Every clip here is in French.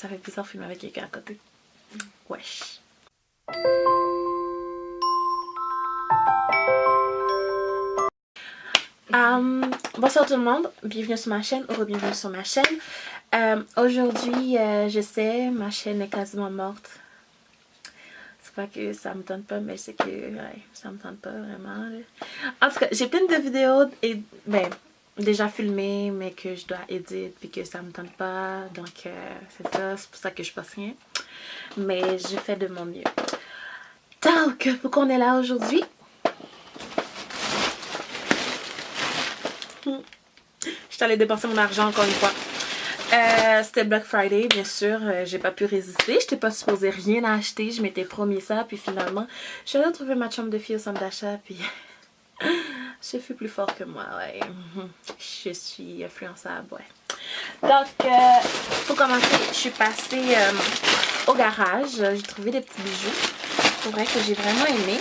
Ça fait bizarre de filmer avec quelqu'un à côté. Wesh. Bonsoir tout le monde, bienvenue sur ma chaîne, ou bienvenue sur ma chaîne. Aujourd'hui, je sais, ma chaîne est quasiment morte. C'est pas que ça me tente pas, mais c'est que ouais, ça me tente pas vraiment. Là. En tout cas, j'ai plein de vidéos et déjà filmées, mais que je dois éditer puis que ça me tente pas. Donc c'est ça, c'est pour ça que je passe rien. Mais je fais de mon mieux. Donc, pourquoi on est là aujourd'hui? Je suis allée dépenser mon argent encore une fois. C'était Black Friday, bien sûr. J'ai pas pu résister. Je n'étais pas supposée rien acheter. Je m'étais promis ça. Puis finalement, je suis allée trouver ma chambre de fille au centre d'achat. Puis je suis plus fort que moi. Ouais. Je suis influençable. Ouais. Donc, pour commencer, je suis passée au garage. J'ai trouvé des petits bijoux. C'est vrai que j'ai vraiment aimé.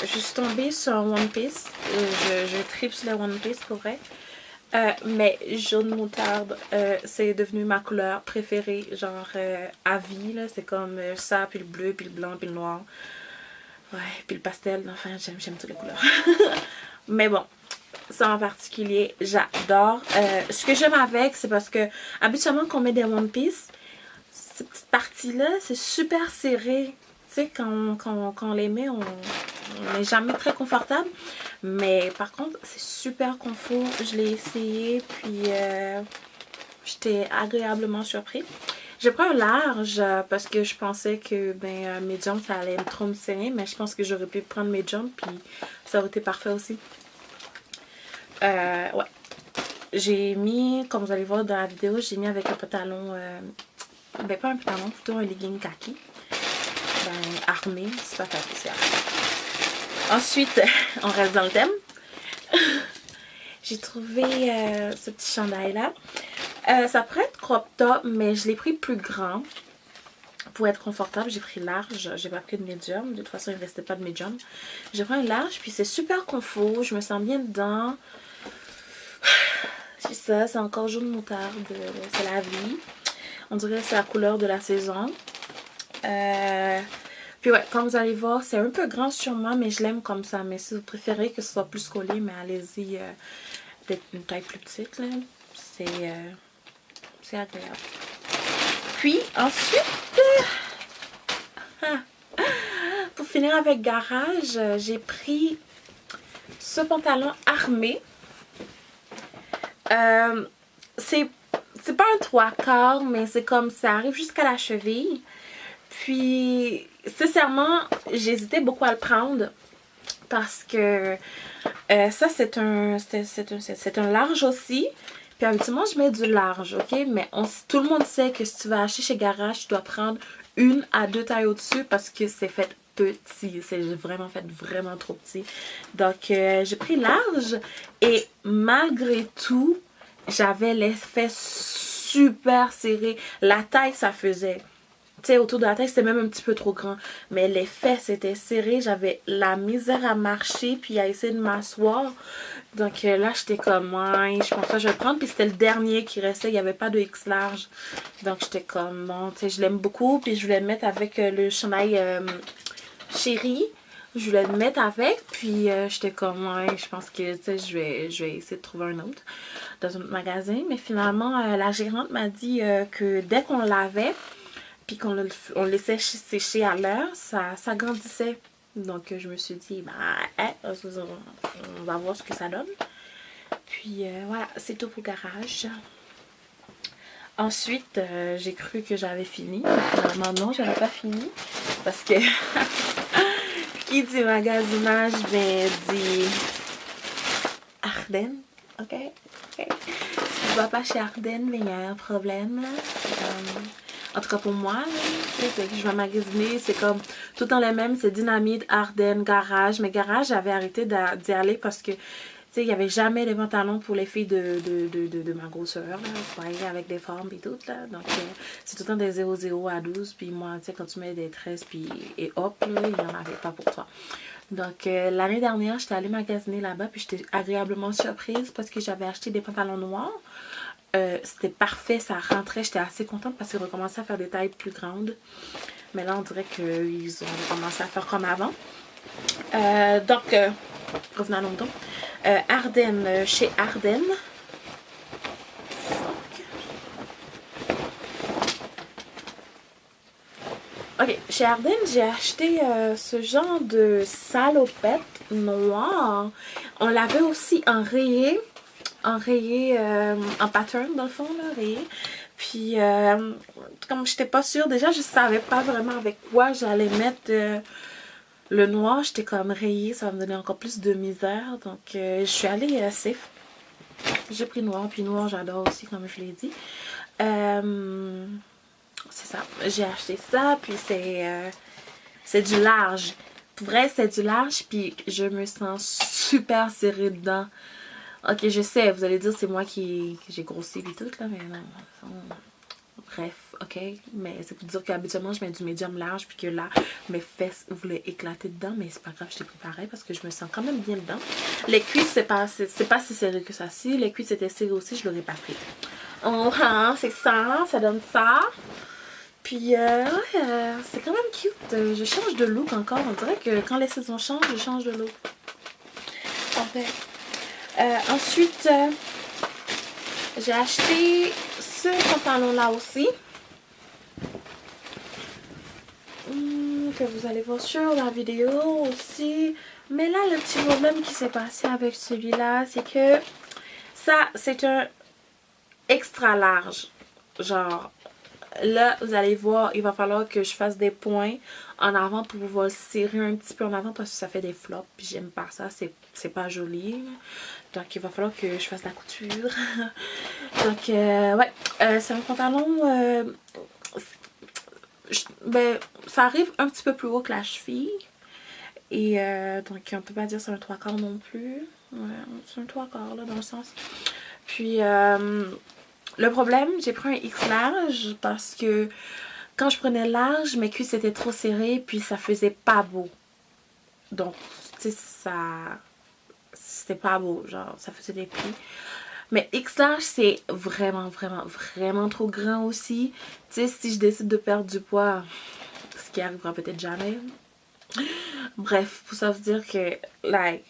Je suis tombée sur un One Piece. Je tripe sur les One Piece pour vrai. Mais jaune moutarde, c'est devenu ma couleur préférée, genre à vie. C'est comme ça, puis le bleu, puis le blanc, puis le noir. Ouais, puis le pastel. Enfin, j'aime toutes les couleurs. Mais bon, ça en particulier, j'adore. Ce que j'aime avec, c'est parce que habituellement, quand on met des One Piece, cette petite partie-là, c'est super serré. Tu sais, quand on les met, on n'est jamais très confortable. Mais par contre, c'est super confort. Je l'ai essayé, puis j'étais agréablement surprise. J'ai pris un large parce que je pensais que medium, ça allait trop me serrer. Mais je pense que j'aurais pu prendre medium, puis ça aurait été parfait aussi. Ouais. J'ai mis, comme vous allez voir dans la vidéo, j'ai mis avec un pantalon... pas un pantalon, plutôt un legging kaki. Armé, c'est pas kaki, c'est armé. Ensuite, on reste dans le thème. J'ai trouvé ce petit chandail là. Ça pourrait être crop top, mais je l'ai pris plus grand pour être confortable. J'ai pris large, j'ai pas pris de medium. De toute façon, il ne restait pas de medium. J'ai pris un large, puis c'est super confort. Je me sens bien dedans. C'est ça, c'est encore jaune moutarde. C'est la vie. On dirait que c'est la couleur de la saison. Puis ouais, comme vous allez voir, c'est un peu grand sur moi, mais je l'aime comme ça. Mais si vous préférez que ce soit plus collé, mais allez-y une taille plus petite, là. C'est agréable. Puis ensuite, pour finir avec garage, j'ai pris ce pantalon armé. C'est pas un 3/4, mais c'est comme ça arrive jusqu'à la cheville. Puis, sincèrement, j'hésitais beaucoup à le prendre parce que ça, c'est un large aussi. Puis, habituellement, je mets du large, ok? Mais tout le monde sait que si tu vas acheter chez Garage, tu dois prendre 1 à 2 tailles au-dessus parce que c'est fait petit. C'est vraiment fait vraiment trop petit. Donc, j'ai pris large et malgré tout, j'avais l'effet super serré. La taille, ça faisait... Tu sais, autour de la taille, c'était même un petit peu trop grand. Mais les fesses étaient serrées. J'avais la misère à marcher puis à essayer de m'asseoir. Donc là, j'étais comme, ouais, je pense que je vais le prendre. Puis c'était le dernier qui restait. Il n'y avait pas de X large. Donc j'étais comme, bon, tu sais, je l'aime beaucoup. Puis je voulais le mettre avec le chandail chéri. Je voulais le mettre avec. Puis j'étais comme, ouais, je pense que, tu sais, je vais essayer de trouver un autre dans un autre magasin. Mais finalement, la gérante m'a dit que dès qu'on l'avait, puis qu'on le laissait sécher à l'heure, ça grandissait. Donc je me suis dit, on va voir ce que ça donne. Puis voilà, c'est tout pour le garage. Ensuite, j'ai cru que j'avais fini. Finalement, non, j'avais pas fini. Parce que qui dit magasinage, dit Ardennes. Ok? Si tu vas pas chez Ardennes, il y a un problème. En tout cas pour moi, je vais magasiner, c'est comme tout le temps les mêmes, c'est Dynamite, Ardennes, Garage. Mais Garage, j'avais arrêté d'y aller parce que il n'y avait jamais de pantalons pour les filles de ma grosseur, avec des formes et tout. Là. Donc c'est tout le temps des 00 à 12. Puis moi, tu sais, quand tu mets des 13 puis, et hop, là, il n'y en avait pas pour toi. Donc l'année dernière, j'étais allée magasiner là-bas puis j'étais agréablement surprise parce que j'avais acheté des pantalons noirs. C'était parfait, ça rentrait. J'étais assez contente parce qu'ils recommençaient à faire des tailles plus grandes. Mais là, on dirait qu'ils ont commencé à faire comme avant. Donc, revenons à Londres. Ardennes, chez Ardennes. Ok, chez Ardennes, j'ai acheté ce genre de salopette noire. On l'avait aussi enrayé en pattern dans le fond, là, rayé. Puis, comme j'étais pas sûre, déjà, je savais pas vraiment avec quoi j'allais mettre le noir. J'étais comme rayée, ça va me donner encore plus de misère. Donc, je suis allée safe. J'ai pris noir, puis noir, j'adore aussi, comme je l'ai dit. C'est ça, j'ai acheté ça, puis c'est du large. Pour vrai, c'est du large, puis je me sens super serrée dedans. Ok, je sais, vous allez dire c'est moi qui j'ai grossi et tout, là, mais non. Bref, ok. Mais c'est pour dire qu'habituellement, je mets du médium large, puis que là, mes fesses voulaient éclater dedans, mais c'est pas grave, je t'ai pris pareil parce que je me sens quand même bien dedans. Les cuisses, c'est pas si serré que ça. Si les cuisses étaient serrées aussi, je l'aurais pas pris. Oh, hein, c'est ça donne ça. Puis, c'est quand même cute. Je change de look encore. On dirait que quand les saisons changent, je change de look. Okay. Ensuite, j'ai acheté ce pantalon-là aussi. Que vous allez voir sur la vidéo aussi. Mais là, le petit problème qui s'est passé avec celui-là, c'est que ça, c'est un extra large. Genre, là, vous allez voir, il va falloir que je fasse des points en avant pour pouvoir le serrer un petit peu en avant parce que ça fait des flops. Puis j'aime pas ça, c'est pas joli. Donc il va falloir que je fasse la couture. Donc ouais, c'est un pantalon... ben, ça arrive un petit peu plus haut que la cheville. Et donc on peut pas dire c'est un 3/4 non plus. Ouais, c'est un 3/4 là dans le sens. Puis... le problème, j'ai pris un X large parce que quand je prenais large, mes cuisses étaient trop serrées puis ça faisait pas beau. Donc, tu sais, ça... C'était pas beau, genre, ça faisait des plis. Mais X large, c'est vraiment, vraiment, vraiment trop grand aussi. Tu sais, si je décide de perdre du poids, ce qui arrivera peut-être jamais. Bref, pour ça vous dire que, like,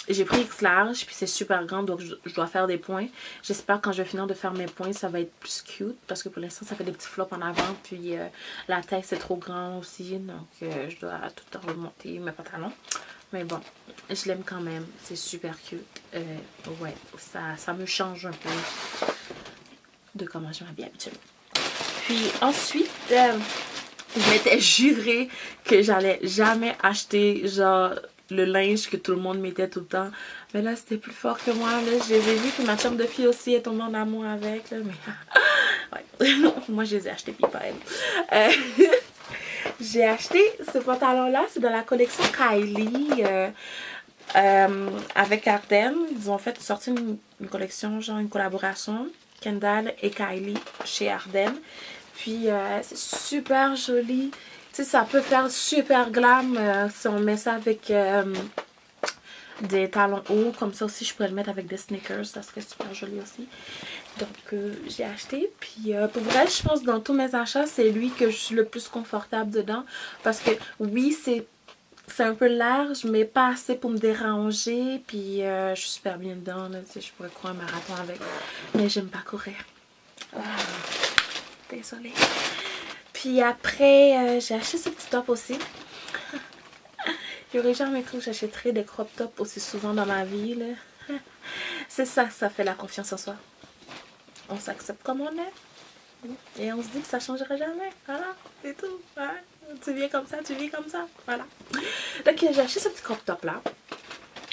j'ai pris X large, puis c'est super grand, donc je dois faire des points. J'espère quand je vais finir de faire mes points, ça va être plus cute. Parce que pour l'instant, ça fait des petits flops en avant. Puis la taille, c'est trop grand aussi. Donc je dois tout remonter mes pantalons. Mais bon, je l'aime quand même. C'est super cute. Ouais, ça me change un peu de comment je m'habille habituellement. Puis ensuite... je m'étais juré que j'allais jamais acheter genre le linge que tout le monde mettait tout le temps. Mais là, c'était plus fort que moi. Là, je les ai vus. Puis ma chambre de fille aussi est tombée en amour avec. Là, mais ouais. Moi, je les ai achetés. Puis pas elle. J'ai acheté ce pantalon-là. C'est dans la collection Kylie. Avec Ardennes. Ils ont fait sortir une collection, genre une collaboration. Kendall et Kylie chez Ardennes. Puis c'est super joli. Tu sais, ça peut faire super glam si on met ça avec des talons hauts. Comme ça aussi, je pourrais le mettre avec des sneakers. Ça serait super joli aussi. Donc, j'ai acheté. Puis pour vrai, je pense que dans tous mes achats, c'est lui que je suis le plus confortable dedans. Parce que oui, c'est un peu large, mais pas assez pour me déranger. Puis je suis super bien dedans. Là, tu sais, je pourrais courir un marathon avec. Mais j'aime pas courir. Désolée. Puis après, j'ai acheté ce petit top aussi. J'aurais jamais cru que j'achèterais des crop tops aussi souvent dans ma vie. C'est ça, ça fait la confiance en soi. On s'accepte comme on est. Et on se dit que ça changera jamais. Voilà, c'est tout. Ouais. Tu viens comme ça, tu vis comme ça. Voilà. Donc j'ai acheté ce petit crop top là.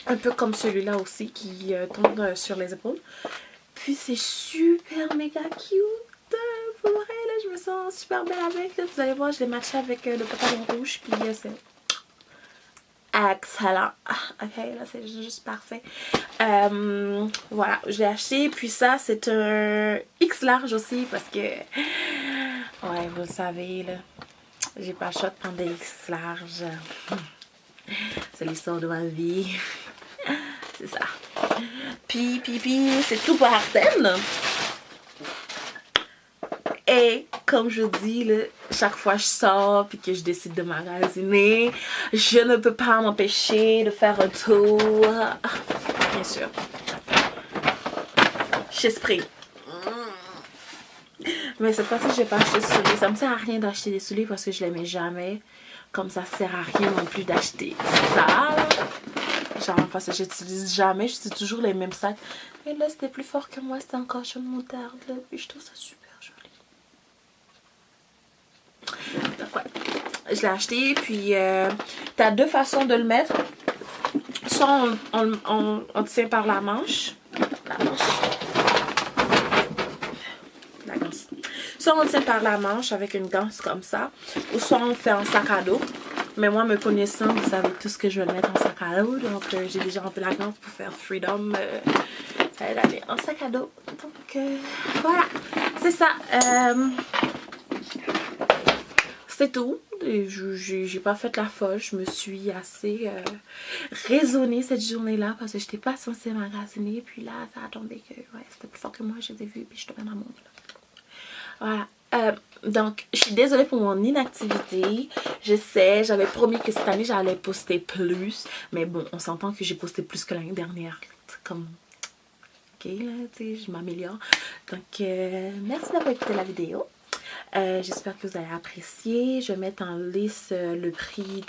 Un peu comme celui-là aussi qui tombe sur les épaules. Puis c'est super méga cute. Pour vrai, là, je me sens super belle avec. Là. Vous allez voir, je l'ai matché avec le pantalon rouge. Puis c'est excellent. Ok, là, c'est juste parfait. Voilà, je l'ai acheté. Puis ça, c'est un X large aussi. Parce que, ouais, vous le savez, là, j'ai pas le choix de prendre des X larges. C'est l'histoire de ma vie. C'est ça. Puis, c'est tout pour Ardennes. Et comme je dis, là, chaque fois que je sors puis que je décide de magasiner, je ne peux pas m'empêcher de faire un tour. Bien sûr. Chez Spring. Mais cette fois-ci, je n'ai pas acheté de souliers. Ça me sert à rien d'acheter des souliers parce que je les mets jamais. Comme ça sert à rien non plus d'acheter ça. Genre parce que j'utilise jamais, j'utilise toujours les mêmes sacs. Mais là, c'était plus fort que moi, c'était encore chaud de moutarde. Là. Puis je trouve ça super joli. Donc ouais, je l'ai acheté. Puis t'as deux façons de le mettre. Soit on tient par la manche. La ganse. Soit on tient par la manche avec une ganse comme ça. Ou soit on fait un sac à dos. Mais moi, me connaissant, vous savez tout ce que je vais mettre en sac à dos. Donc, j'ai déjà rempli la ganse pour faire Freedom. Ça va aller en sac à dos. Donc, voilà. C'est ça. C'est tout. J'ai pas fait la folle. Je me suis assez raisonnée cette journée-là parce que j'étais pas censée magasiner. Puis là, ça a tombé que ouais, c'était plus fort que moi. Je les ai vus puis je tombais dans mon monde. Voilà. Donc, je suis désolée pour mon inactivité. Je sais, j'avais promis que cette année, j'allais poster plus. Mais bon, on s'entend que j'ai posté plus que l'année dernière. Comme, ok, là, tu sais, je m'améliore. Donc, merci d'avoir écouté la vidéo. J'espère que vous avez apprécié. Je vais mettre en liste le prix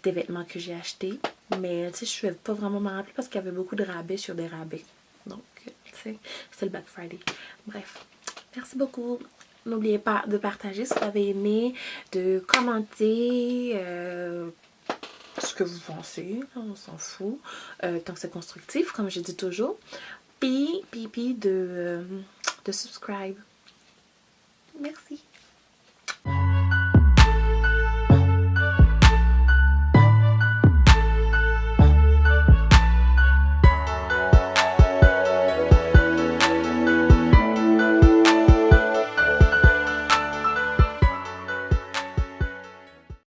des vêtements que j'ai achetés. Mais, tu sais, je ne vais pas vraiment m'en rappeler parce qu'il y avait beaucoup de rabais sur des rabais. Donc, tu sais, c'est le Black Friday. Bref. Merci beaucoup. N'oubliez pas de partager si vous avez aimé, de commenter ce que vous pensez. On s'en fout. Tant que c'est constructif, comme je dis toujours. Puis de subscribe. Merci.